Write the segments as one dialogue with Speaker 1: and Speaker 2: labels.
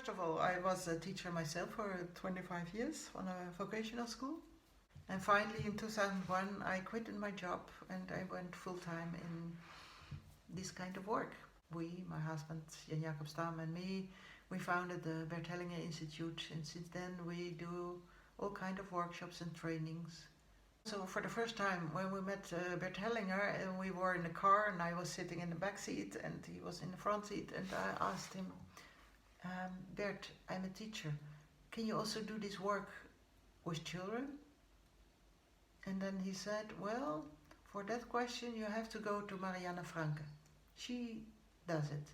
Speaker 1: First of all, I was a teacher myself for 25 years on a vocational school. And finally, in 2001, I quit my job and I went full-time in this kind of work. We, my husband Jan Jacob Stam and me, we founded the Berta Hellingera Institute, and since then we do all kind of workshops and trainings. So for the first time when we met Berta Hellingera, and we were in the car and I was sitting in the back seat and he was in the front seat, and I asked him, Bert, I'm a teacher. Can you also do this work with children? And then he said, well, for that question you have to go to Mariane Franke. She does it.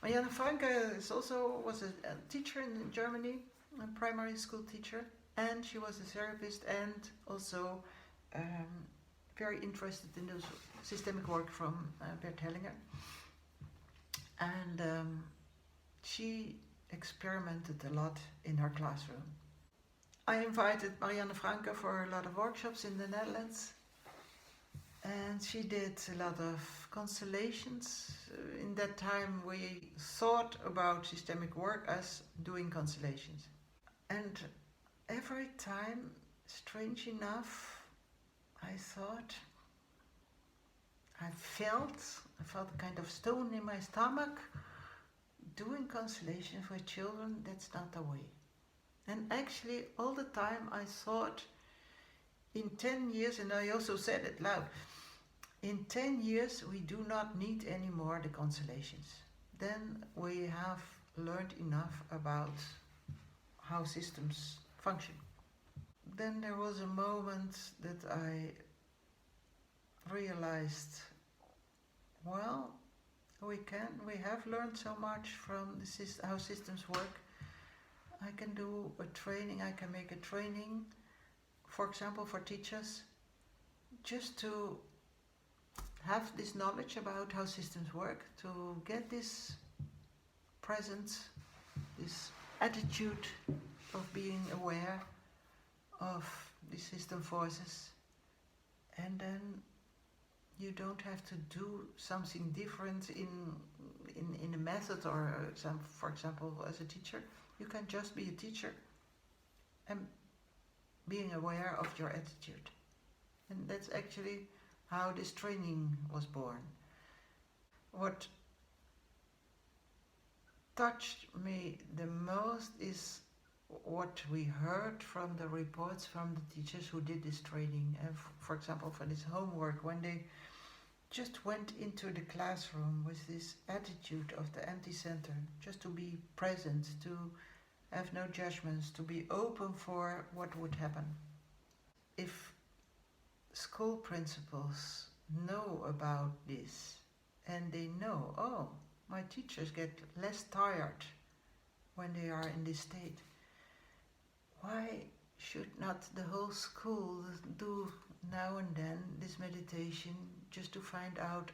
Speaker 1: Mariane Franke was a teacher in Germany, a primary school teacher, and she was a therapist and also very interested in the systemic work from Berta Hellingera. And she experimented a lot in her classroom. I invited Mariane Franke for a lot of workshops in the Netherlands, and she did a lot of constellations. In that time we thought about systemic work as doing constellations. And every time, strange enough, I felt a kind of stone in my stomach. Doing constellations with children, that's not the way. And actually, all the time I thought, in 10 years, and I also said it loud, in 10 years we do not need anymore the constellations. Then we have learned enough about how systems function. Then there was a moment that I realized, well, we have learned so much from how systems work. I can do a training, I can make a training, for example, for teachers, just to have this knowledge about how systems work, to get this presence, this attitude of being aware of the system forces, and then you don't have to do something different in a method or for example, as a teacher. You can just be a teacher and being aware of your attitude. And that's actually how this training was born. What touched me the most is what we heard from the reports from the teachers who did this training. And for example, for this homework, when they just went into the classroom with this attitude of the empty center, just to be present, to have no judgments, to be open for what would happen. If school principals know about this and they know, oh, my teachers get less tired when they are in this state, why should not the whole school do now and then this meditation just to find out,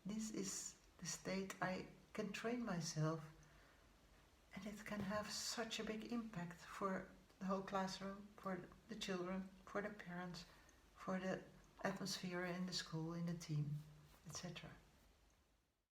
Speaker 1: this is the state I can train myself, and it can have such a big impact for the whole classroom, for the children, for the parents, for the atmosphere in the school, in the team, etc.